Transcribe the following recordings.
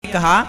कहा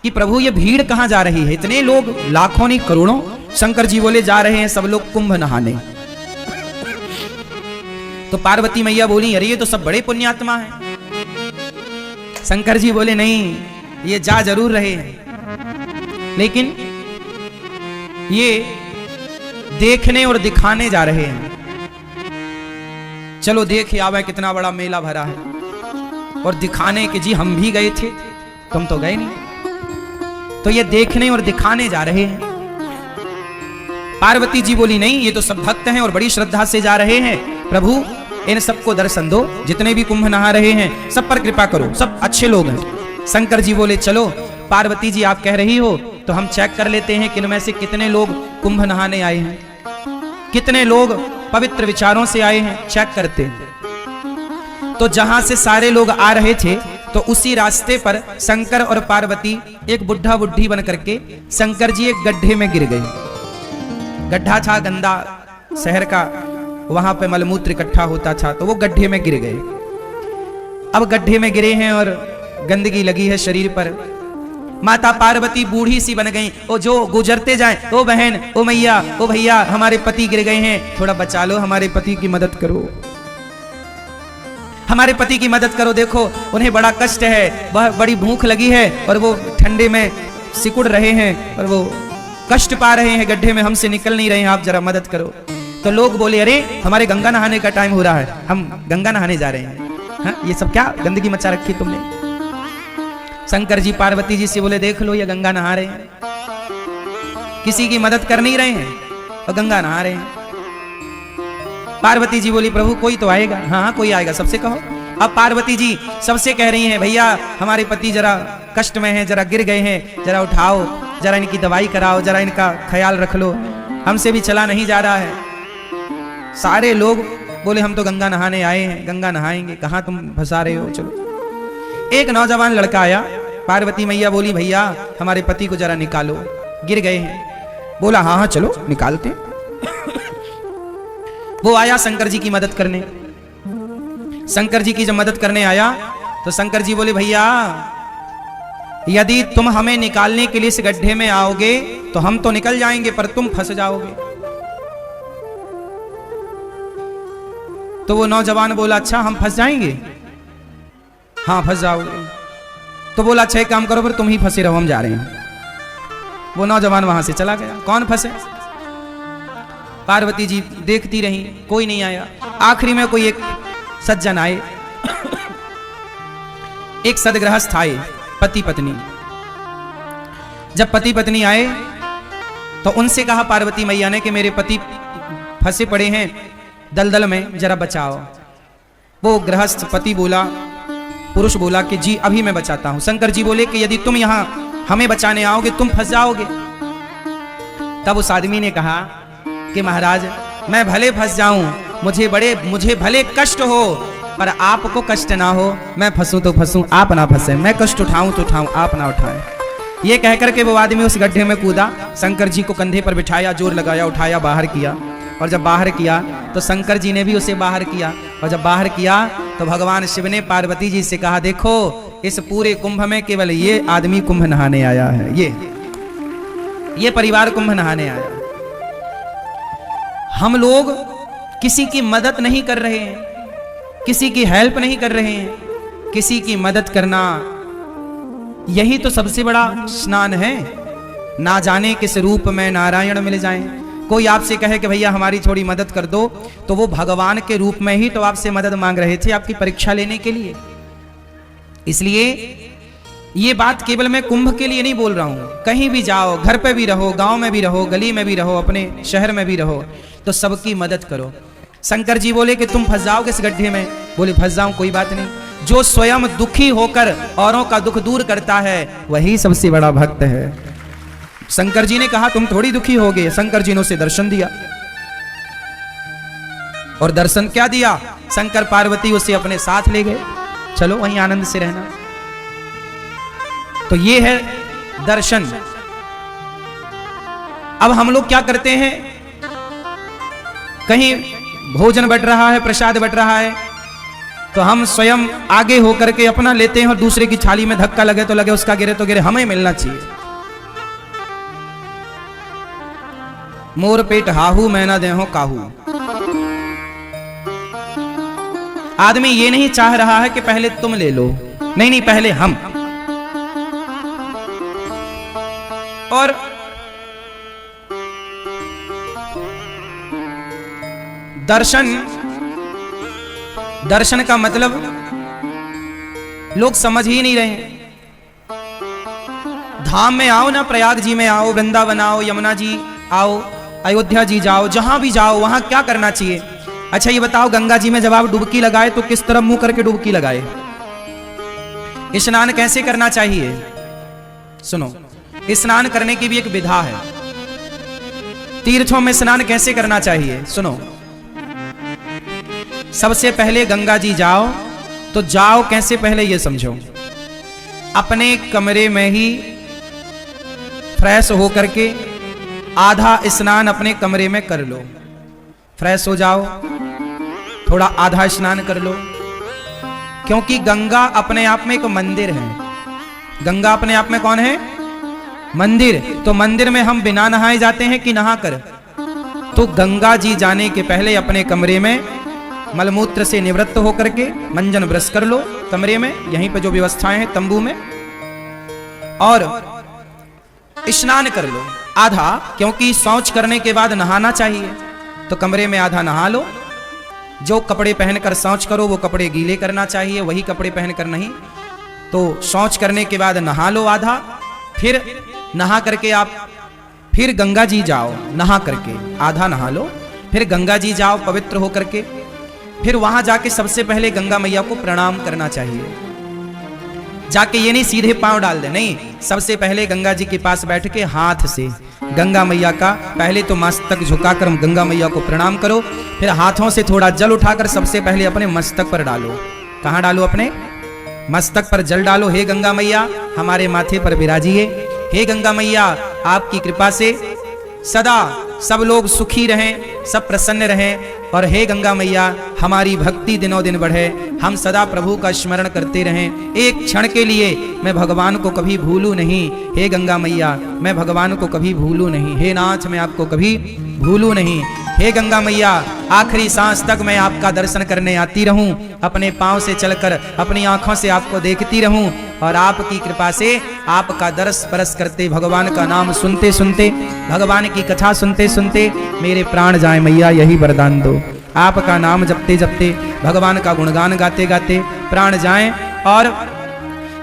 कि प्रभु ये भीड़ कहाँ जा रही है, इतने लोग लाखों नहीं करोड़ों। शंकर जी बोले जा रहे हैं सब लोग कुंभ नहाने। तो पार्वती मैया बोली अरे ये तो सब बड़े पुण्यात्मा हैं। शंकर जी बोले नहीं, ये जा जरूर रहे हैं, लेकिन ये देखने और दिखाने जा रहे हैं। चलो देख आवे कितना बड़ा मेला भरा है, और दिखाने के जी हम भी गए थे, तुम तो गए नहीं। तो ये देखने और दिखाने जा रहे हैं। पार्वती जी बोली नहीं, ये तो सब भक्त हैं और बड़ी श्रद्धा से जा रहे हैं। प्रभु इन सबको दर्शन दो, जितने भी कुंभ नहा रहे हैं सब पर कृपा करो, सब अच्छे लोग हैं। शंकर जी बोले चलो पार्वती जी आप कह रही हो तो हम चेक कर लेते हैं कि इनमें से कितने लोग कुंभ नहाने आए हैं, कितने लोग पवित्र विचारों से आए हैं, चेक करते हैं। तो जहां से सारे लोग आ रहे थे तो उसी रास्ते पर शंकर और पार्वती एक बुढ़ा बुढ़ी बन करके शंकर जी एक गड्ढे में गिर गए। गड्ढा था गंदा शहर का, वहां पे मलमूत्र इकट्ठा होता था, तो वो गड्ढे में गिर गए। अब गड्ढे में गिरे हैं और गंदगी लगी है शरीर पर। माता पार्वती बूढ़ी सी बन गई, ओ जो गुजरते जाए, ओ बहन, ओ मैया, ओ भैया हमारे पति गिर गए हैं, थोड़ा बचा लो, हमारे पति की मदद करो, हमारे पति की मदद करो, देखो उन्हें बड़ा कष्ट है, वह बड़ी भूख लगी है और वो ठंडे में सिकुड़ रहे हैं और वो कष्ट पा रहे हैं, गड्ढे में हमसे निकल नहीं रहे हैं, आप जरा मदद करो। तो लोग बोले अरे हमारे गंगा नहाने का टाइम हो रहा है, हम गंगा नहाने जा रहे हैं। हाँ, ये सब क्या गंदगी मचा रखी तुमने। शंकर जी पार्वती जी से बोले देख लो ये गंगा नहा रहे हैं, किसी की मदद कर नहीं रहे हैं और गंगा नहा रहे हैं। पार्वती जी बोली प्रभु कोई तो आएगा। हाँ हाँ कोई आएगा, सबसे कहो। अब पार्वती जी सबसे कह रही हैं भैया हमारे पति जरा कष्ट में हैं, जरा गिर गए हैं, जरा उठाओ, जरा इनकी दवाई कराओ, जरा इनका ख्याल रख लो, हमसे भी चला नहीं जा रहा है। सारे लोग बोले हम तो गंगा नहाने आए हैं, गंगा नहाएंगे, कहाँ तुम फंसा रहे हो, चलो। एक नौजवान लड़का आया, पार्वती मैया बोली भैया हमारे पति को जरा निकालो, गिर गए हैं। बोला हाँ हाँ चलो निकालते। वो आया शंकर जी की मदद करने। शंकर जी की जब मदद करने आया तो शंकर जी बोले भैया यदि तुम हमें निकालने के लिए इस गड्ढे में आओगे तो हम तो निकल जाएंगे, पर तुम फंस जाओगे। तो वो नौजवान बोला अच्छा हम फंस जाएंगे, हाँ फंस जाओगे। तो बोला अच्छा एक काम करो फिर तुम ही फंसे रहो, हम जा रहे हैं। वो नौजवान वहां से चला गया। कौन फंसे? पार्वती जी देखती रही, कोई नहीं आया। आखिरी में कोई एक सज्जन आए, एक सदगृहस्थ आए, पति पत्नी। जब पति पत्नी आए तो उनसे कहा पार्वती मैया ने कि मेरे पति फंसे पड़े हैं दलदल में, जरा बचाओ। वो गृहस्थ पति बोला, पुरुष बोला कि जी अभी मैं बचाता हूं। शंकर जी बोले कि यदि तुम यहां हमें बचाने आओगे तुम फंस जाओगे। तब उस आदमी ने कहा कि महाराज मैं भले फंस जाऊं, मुझे भले कष्ट हो, पर आपको कष्ट ना हो। मैं फंसूं तो फंसूं, आप ना फंसे, मैं कष्ट उठाऊं तो उठाऊं, आप ना उठाएं। ये कहकर के वो आदमी उस गड्ढे में कूदा, शंकर जी को कंधे पर बिठाया, जोर लगाया, उठाया, बाहर किया। और जब बाहर किया तो शंकर जी ने भी उसे बाहर किया। और जब बाहर किया तो भगवान शिव ने पार्वती जी से कहा देखो इस पूरे कुंभ में केवल ये आदमी कुंभ नहाने आया है, ये परिवार कुंभ नहाने आया। हम लोग किसी की मदद नहीं कर रहे हैं, किसी की हेल्प नहीं कर रहे हैं। किसी की मदद करना यही तो सबसे बड़ा स्नान है। ना जाने किस रूप में नारायण मिल जाएं। कोई आपसे कहे कि भैया हमारी थोड़ी मदद कर दो, तो वो भगवान के रूप में ही तो आपसे मदद मांग रहे थे, आपकी परीक्षा लेने के लिए। इसलिए ये बात केवल मैं कुंभ के लिए नहीं बोल रहा हूं। कहीं भी जाओ, घर पे भी रहो, गांव में भी रहो, गली में भी रहो, अपने शहर में भी रहो, तो सबकी मदद करो। शंकर जी बोले कि तुम फंस जाओगे इस गड्ढे में। बोले फंस जाऊं कोई बात नहीं। जो स्वयं दुखी होकर औरों का दुख दूर करता है वही सबसे बड़ा भक्त है। शंकर जी ने कहा तुम थोड़ी दुखी होगे। शंकर जी ने उसे दर्शन दिया। और दर्शन क्या दिया? शंकर पार्वती उसे अपने साथ ले गए, चलो वहीं आनंद से रहना। तो ये है दर्शन। अब हम लोग क्या करते हैं, कहीं भोजन बट रहा है, प्रसाद बट रहा है, तो हम स्वयं आगे होकर के अपना लेते हैं और दूसरे की थाली में धक्का लगे तो लगे, उसका गिरे तो गिरे, हमें मिलना चाहिए। मोर पेट हाहू मैं ना देहूं काहू। आदमी ये नहीं चाह रहा है कि पहले तुम ले लो, नहीं नहीं, पहले हम। और दर्शन का मतलब लोग समझ ही नहीं रहे। धाम में आओ ना, प्रयाग जी में आओ, वृंदावन आओ, यमुना जी आओ, अयोध्या जी जाओ, जहां भी जाओ वहां क्या करना चाहिए? अच्छा ये बताओ, गंगा जी में जब आप डुबकी लगाए तो किस तरफ मुंह करके डुबकी लगाए? स्नान कैसे करना चाहिए? सुनो, स्नान करने की भी एक विधा है। तीर्थों में स्नान कैसे करना चाहिए? सुनो, सबसे पहले गंगा जी जाओ तो जाओ कैसे, पहले ये समझो। अपने कमरे में ही फ्रेश हो करके आधा स्नान अपने कमरे में कर लो। फ्रेश हो जाओ, थोड़ा आधा स्नान कर लो, क्योंकि गंगा अपने आप में एक मंदिर है। गंगा अपने आप में कौन है? मंदिर। तो मंदिर में हम बिना नहाए जाते हैं कि नहा कर? तो गंगा जी जाने के पहले अपने कमरे में मलमूत्र से निवृत्त होकर के मंजन ब्रश कर लो कमरे में, यहीं पे जो व्यवस्थाएं हैं तंबू में, और स्नान कर लो आधा, क्योंकि शौच करने के बाद नहाना चाहिए। तो कमरे में आधा नहा लो। जो कपड़े पहनकर शौच करो वो कपड़े गीले करना चाहिए, वही कपड़े पहनकर नहीं। तो शौच करने के बाद नहा लो आधा, फिर नहा करके आप फिर गंगा जी जाओ। नहा करके आधा नहा लो, फिर गंगा जी जाओ पवित्र होकर के। फिर वहां जाके सबसे पहले गंगा मैया को प्रणाम करना चाहिए। जाके ये नहीं सीधे पांव डाल दे, नहीं, सबसे पहले गंगा जी के पास बैठ के हाथ से गंगा मैया का पहले तो मस्तक झुकाकर गंगा मैया को प्रणाम करो। फिर हाथों से थोड़ा जल उठाकर सबसे पहले अपने मस्तक पर डालो। कहां डालो? अपने मस्तक पर जल डालो। हे गंगा मैया हमारे माथे पर विराजिए। हे गंगा मैया आपकी कृपा से सदा सब लोग सुखी रहें, सब प्रसन्न रहें, और हे गंगा मैया हमारी भक्ति दिनों दिन बढ़े, हम सदा प्रभु का स्मरण करते रहें। एक क्षण के लिए मैं भगवान को कभी भूलूं नहीं। हे गंगा मैया मैं भगवान को कभी भूलूं नहीं। हे नाथ मैं आपको कभी भूलूं नहीं। हे गंगा मैया आखिरी सांस तक मैं आपका दर्शन करने आती रहूं, अपने पांव से चलकर अपनी आंखों से आपको देखती रहूं, और आपकी कृपा से आपका दर्श स्पर्श करते, भगवान का नाम सुनते सुनते, भगवान की कथा सुनते सुनते मेरे प्राण जाए मैया, यही वरदान दो। आपका नाम जपते जपते, भगवान का गुणगान गाते गाते प्राण जाएं। और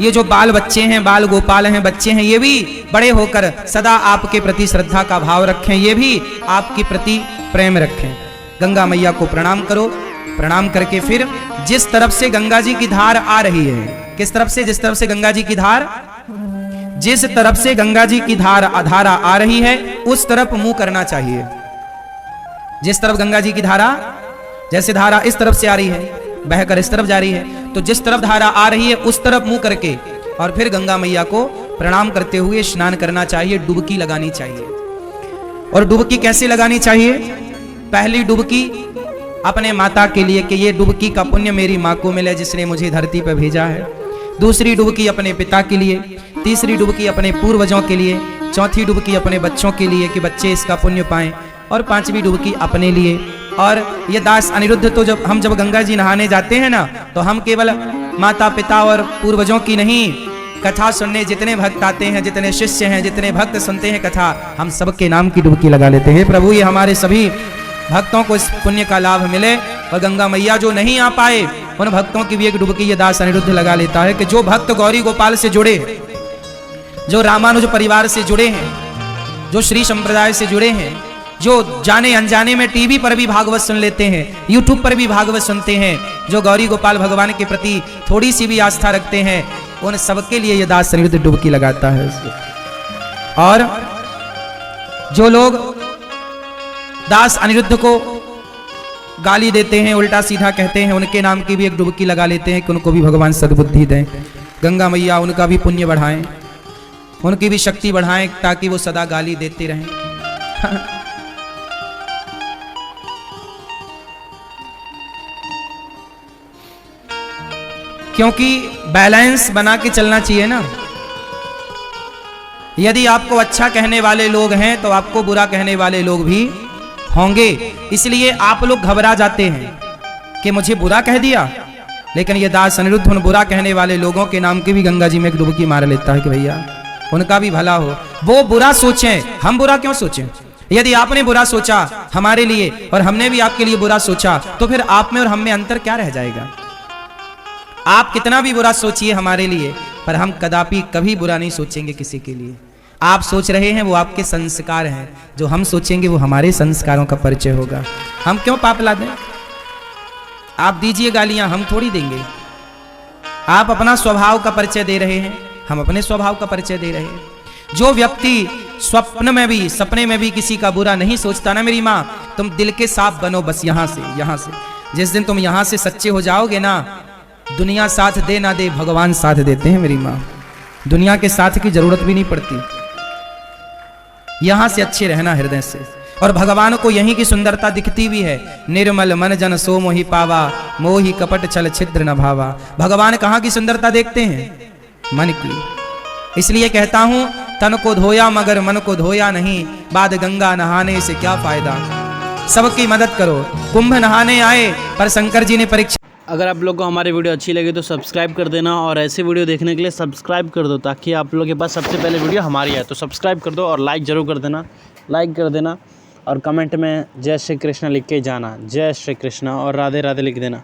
ये जो बाल बच्चे हैं, बाल गोपाल हैं, बच्चे हैं, ये भी बड़े होकर सदा आपके प्रति श्रद्धा का भाव रखें, ये भी आपके प्रति प्रेम रखें। गंगा मैया को प्रणाम करो। प्रणाम करके फिर जिस तरफ से गंगा जी की धार आ रही है, किस तरफ से? जिस तरफ से गंगा जी की धार, जिस तरफ से गंगा जी की धारा आ रही है उस तरफ मुंह करना चाहिए। जिस तरफ गंगा जी की धारा, जैसे धारा इस तरफ से आ रही है, बहकर इस तरफ जा रही है, तो जिस तरफ धारा आ रही है उस तरफ मुंह करके और फिर गंगा मैया को प्रणाम करते हुए स्नान करना चाहिए, डुबकी लगानी चाहिए। और डुबकी कैसे लगानी चाहिए? पहली डुबकी अपने माता के लिए कि ये डुबकी का पुण्य मेरी माँ को मिले जिसने मुझे धरती पर भेजा है। दूसरी डुबकी अपने पिता के लिए, तीसरी डुबकी अपने पूर्वजों के लिए, चौथी डुबकी अपने बच्चों के लिए कि बच्चे इसका पुण्य पाएं, और पांचवी डुबकी अपने लिए। और ये दास अनिरुद्ध तो जब हम गंगा जी नहाने जाते हैं ना, तो हम केवल माता पिता और पूर्वजों की नहीं, कथा सुनने जितने भक्त आते हैं, जितने शिष्य हैं, जितने भक्त सुनते हैं कथा, हम सबके नाम की डुबकी लगा लेते हैं। प्रभु ये हमारे सभी भक्तों को इस पुण्य का लाभ मिले, और गंगा मैया जो नहीं आ पाए उन भक्तों की भी एक डुबकी ये दास अनिरुद्ध लगा लेता है कि जो भक्त गौरी गोपाल से जुड़े, जो रामानुज परिवार से जुड़े हैं, जो श्री संप्रदाय से जुड़े हैं, जो जाने अनजाने में टीवी पर भी भागवत सुन लेते हैं, यूट्यूब पर भी भागवत सुनते हैं, जो गौरी गोपाल भगवान के प्रति थोड़ी सी भी आस्था रखते हैं, उन सबके लिए ये दास अनिरुद्ध डुबकी लगाता है। और जो लोग दास अनिरुद्ध को गाली देते हैं, उल्टा सीधा कहते हैं, उनके नाम की भी एक डुबकी लगा लेते हैं कि उनको भी भगवान सद्बुद्धि दें। गंगा मैया उनका भी पुण्य बढ़ाएं, उनकी भी शक्ति बढ़ाएं, ताकि वो सदा गाली देते रहें। क्योंकि बैलेंस बना के चलना चाहिए ना। यदि आपको अच्छा कहने वाले लोग हैं तो आपको बुरा कहने वाले लोग भी होंगे। इसलिए आप लोग घबरा जाते हैं कि मुझे बुरा कह दिया, लेकिन ये दास अनिरुद्ध उन बुरा कहने वाले लोगों के नाम की भी गंगा जी में एक डुबकी मार लेता है कि भैया उनका भी भला हो। वो बुरा सोचें, हम बुरा क्यों सोचें? यदि आपने बुरा सोचा हमारे लिए और हमने भी आपके लिए बुरा सोचा तो फिर आप में और हम में अंतर क्या रह जाएगा? आप कितना भी बुरा सोचिए हमारे लिए, पर हम कदापि कभी बुरा नहीं सोचेंगे किसी के लिए। आप सोच रहे हैं वो आपके संस्कार हैं, जो हम सोचेंगे वो हमारे संस्कारों का परिचय होगा। हम क्यों पाप ला दें? आप दीजिए गालियां, हम थोड़ी देंगे। आप अपना स्वभाव का परिचय दे रहे हैं, हम अपने स्वभाव का परिचय दे रहे हैं। जो व्यक्ति स्वप्न में भी सपने में भी किसी का बुरा नहीं सोचता ना मेरी माँ, तुम दिल के साफ बनो बस यहाँ से। जिस दिन तुम यहाँ से सच्चे हो जाओगे ना, दुनिया साथ दे ना दे भगवान साथ देते हैं मेरी माँ। दुनिया के साथ की जरूरत भी नहीं पड़ती, यहां से अच्छे रहना हृदय से। और भगवान को यहीं की सुंदरता दिखती भी है। निर्मल मन जन सो मोहि पावा, मोहि कपट छल छिद्र न भावा। भगवान कहाँ की सुंदरता देखते हैं? मन की। इसलिए कहता हूं तन को धोया मगर मन को धोया नहीं, बाद गंगा नहाने से क्या फायदा। सबकी मदद करो। कुंभ नहाने आए पर शंकर जी ने परीक्षा। अगर आप लोग को हमारी वीडियो अच्छी लगी तो सब्सक्राइब कर देना, और ऐसे वीडियो देखने के लिए सब्सक्राइब कर दो ताकि आप लोगों के पास सबसे पहले वीडियो हमारी है। तो सब्सक्राइब कर दो और लाइक ज़रूर कर देना, और कमेंट में जय श्री कृष्ण लिख के जाना। जय श्री कृष्ण और राधे राधे लिख देना।